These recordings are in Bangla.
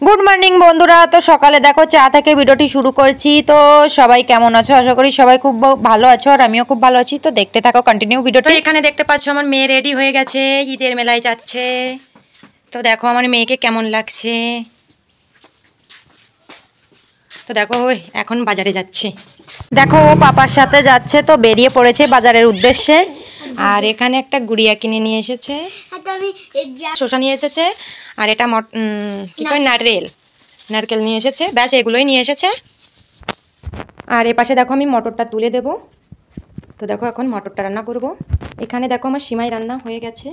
গুড মর্নিং বন্ধুরা। তো সকালে দেখো চা থেকে ভিডিওটি শুরু করছি। তো সবাই কেমন আছো? আশা করি সবাই খুব ভালো আছো, আর আমিও খুব ভালো আছি। তো দেখতে থাকো কন্টিনিউ ভিডিওটি। তো এখানে দেখতে পাচ্ছ আমার মেয়ে রেডি হয়ে গেছে, ঈদের মেলায় যাচ্ছে। তো দেখো আমার মেয়েকে কেমন লাগছে। তো দেখো এখন বাজারে যাচ্ছে, দেখো ও পাপার সাথে যাচ্ছে। তো বেরিয়ে পড়েছে বাজারের উদ্দেশ্যে। আর এখানে একটা গুড়িয়া কিনে নিয়ে এসেছে, শসা নিয়ে এসেছে, আর এটা কি কয় নারকেল নিয়ে এসেছে। ব্যাস এগুলোই নিয়ে এসেছে। আর এপাশে দেখো আমি মটরটা তুলে দেব। তো দেখো এখন মটরটা রান্না করব। এখানে দেখো আমার সিমাই রান্না হয়ে গেছে।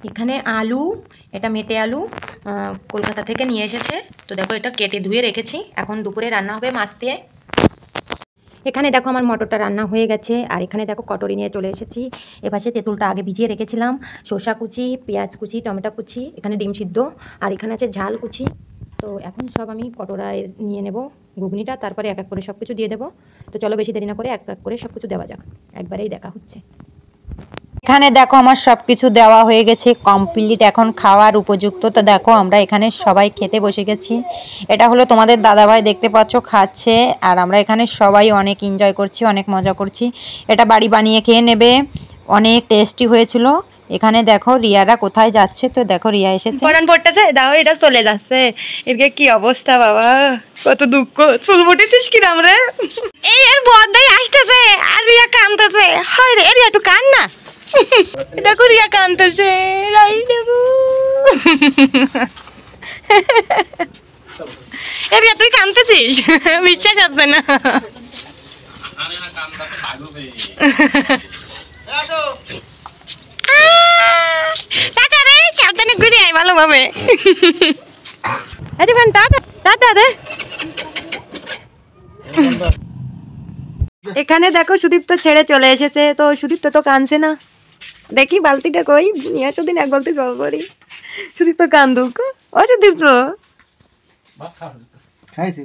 এখানে আলু, এটা মেটে আলু কলকাতা থেকে নিয়ে এসেছে। তো দেখো এটা কেটে ধুয়ে রেখেছি, এখন দুপুরে রান্না হবে মাছ দিয়ে। এখানে দেখো আমার মটরটা রান্না হয়ে গেছে। আর এখানে দেখো কটরি নিয়ে চলে এসেছি। এপাশে তেঁতুলটা আগে ভিজিয়ে রেখেছিলাম, শসা কুচি, পেঁয়াজ কুচি, টমেটো কুচি, এখানে ডিম সিদ্ধ, আর এখানে আছে ঝাল কুচি। তো এখন সব আমি কটরায় নিয়ে নেব ঘুগনিটা, তারপরে এক এক করে সব কিছু দিয়ে দেবো। তো চলো বেশি দেরি না করে এক এক করে সব কিছু দেওয়া যাক, একবারেই দেখা হচ্ছে। এখানে দেখো আমার সব কিছু দেওয়া হয়ে গেছে, কমপ্লিট, এখন খাওয়ার উপযুক্ত। তো দেখো আমরা এখানে সবাই খেতে বসে গেছি। এটা হলো তোমাদের দাদাভাই, দেখতে পাচ্ছ খাচ্ছে, আর আমরা এখানে সবাই অনেক এনজয় করছি, অনেক মজা করছি। এটা বাড়ি বানিয়ে খেয়ে নেবে, অনেক টেস্টি হয়েছিল। এখানে দেখো রিয়ারা কোথায় যাচ্ছে। তো দেখো রিয়া এসেছে, পড়ান পড়তেছে, দাও এটা চলে যাচ্ছে। এদিকে কি অবস্থা বাবা, কত দুঃখ। চুল মুটিছিস কি রাম রে, এই এর বদাই আসতেছে আর রিয়া কাঁদতেছে। হয় রে রিয়া, একটু কান না। দেখো রিয়া কাঁদতেছে, রাই দেখো। এ রিয়া তুই কাঁদতেছিস, বিশ্বাস হচ্ছে না। টাটা রে, সাবধানে ঘুরে আয় ভালোভাবে। টাটা রে। এখানে দেখো সুদীপ্ত ছেড়ে চলে এসেছে। তো সুদীপ্ত তো কাঁদছে না, দেখি বালতিটা কই, নিয়ে আসো দিন এক বালতি জল করি। সুদীপ্ত কান্দুক, ও সুদীপ্ত।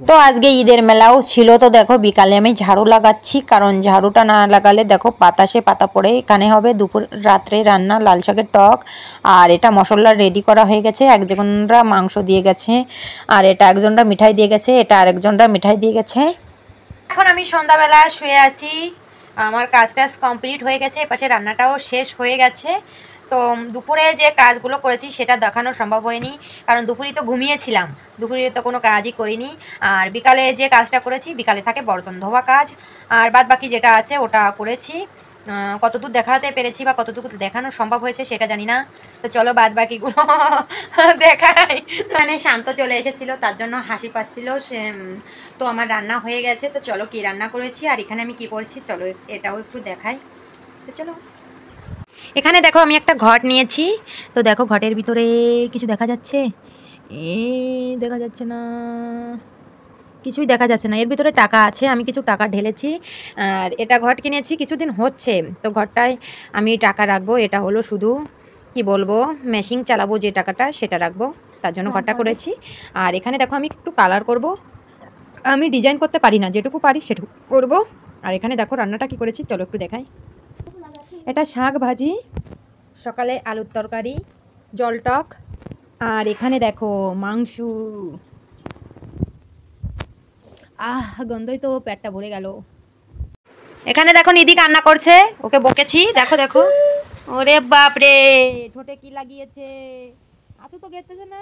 তো আজকে ঈদের মেলাও ছিল। তো দেখো বিকালে আমি ঝাড়ু লাগাচ্ছি, কারণ ঝাড়ুটা না লাগালে দেখো পাতাসে পাতা পড়ে। এখানে হবে দুপুর রাত্রে রান্না লাল শাকের টক। আর এটা মশলা রেডি করা হয়ে গেছে, একজনরা মাংস দিয়ে গেছে, আর এটা একজনরা মিঠাই দিয়ে গেছে, এটা আরেকজনরা মিঠাই দিয়ে গেছে। এখন আমি সন্ধ্যাবেলা শুয়ে আছি, আমার কাজ টাজ কমপ্লিট হয়ে গেছে, এপাশে রান্নাটাও শেষ হয়ে গেছে। তো দুপুরে যে কাজগুলো করেছি সেটা দেখানো সম্ভব হয়নি, কারণ দুপুরে তো ঘুমিয়েছিলাম, দুপুরে তো কোনো কাজই করিনি। আর বিকালে যে কাজটা করেছি, বিকালে থাকে বর্তন ধোয়া কাজ, আর বাদ বাকি যেটা আছে ওটা করেছি। কতদূর দেখাতে পেরেছি বা কতটুকু দেখানো সম্ভব হয়েছে সেটা জানি না। তো চলো বাদ বাকিগুলো দেখাই। মানে শান্ত চলে এসেছিলো, তার জন্য হাসি পাচ্ছিল সে। তো আমার রান্না হয়ে গেছে। তো চলো কি রান্না করেছি আর এখানে আমি কি করছি চলো এটাও একটু দেখাই। তো চলো, এখানে দেখো আমি একটা ঘট নিয়েছি। তো দেখো ঘটের ভিতরে কিছু দেখা যাচ্ছে, দেখা যাচ্ছে না, কিছুই দেখা যাচ্ছে না। এর ভিতরে টাকা আছে, আমি কিছু টাকা ঢেলেছি। আর এটা ঘট কিনেছি কিছুদিন হচ্ছে। তো ঘরটায় আমি টাকা রাখবো, এটা হলো শুধু কি বলবো, মেশিন চালাবো যে টাকাটা সেটা রাখবো, তার জন্য ঘরটা করেছি। আর এখানে দেখো আমি একটু কালার করব, আমি ডিজাইন করতে পারি না, যেটুকু পারি সেটুকু করব। আর এখানে দেখো রান্নাটা কি করেছি চলো একটু দেখাই। এটা শাক ভাজি, সকালে আলুর তরকারি, জলটক, আর এখানে দেখো মাংস। গন্ধই তো পেটটা ভরে গেল। এখানে দেখো নিধি কান্না করছে, ওকে বকেছি। দেখো দেখো, ওরে বাপ রে, ঠোঁটে কি লাগিয়েছে, আসু তো গেতেছে না।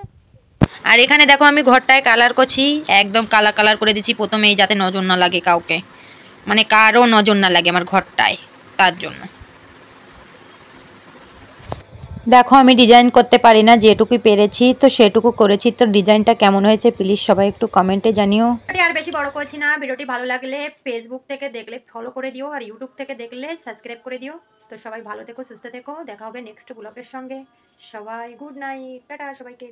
আর এখানে দেখো আমি ঘরটায় কালার করছি, একদম কালার করে দিচ্ছি প্রথমেই, যাতে নজর না লাগে কাউকে, মানে কারও নজর না লাগে আমার ঘরটায়, তার জন্য। দেখো আমি ডিজাইন করতে পারি না, যেটুকুই পেরেছি তো সেটুকু করেছি। তো ডিজাইনটা কেমন হয়েছে প্লিজ সবাই একটু কমেন্টে জানিও। আর বেশি বড় করছি না, ভিডিওটি ভালো লাগলে ফেসবুক থেকে দেখলে ফলো করে দিও, আর ইউটিউব থেকে দেখলে সাবস্ক্রাইব করে দিও। তো সবাই ভালো থেকো, সুস্থ থেকো, দেখা হবে নেক্সট ব্লগের সঙ্গে। সবাই গুড নাইট, টাটা সবাইকে।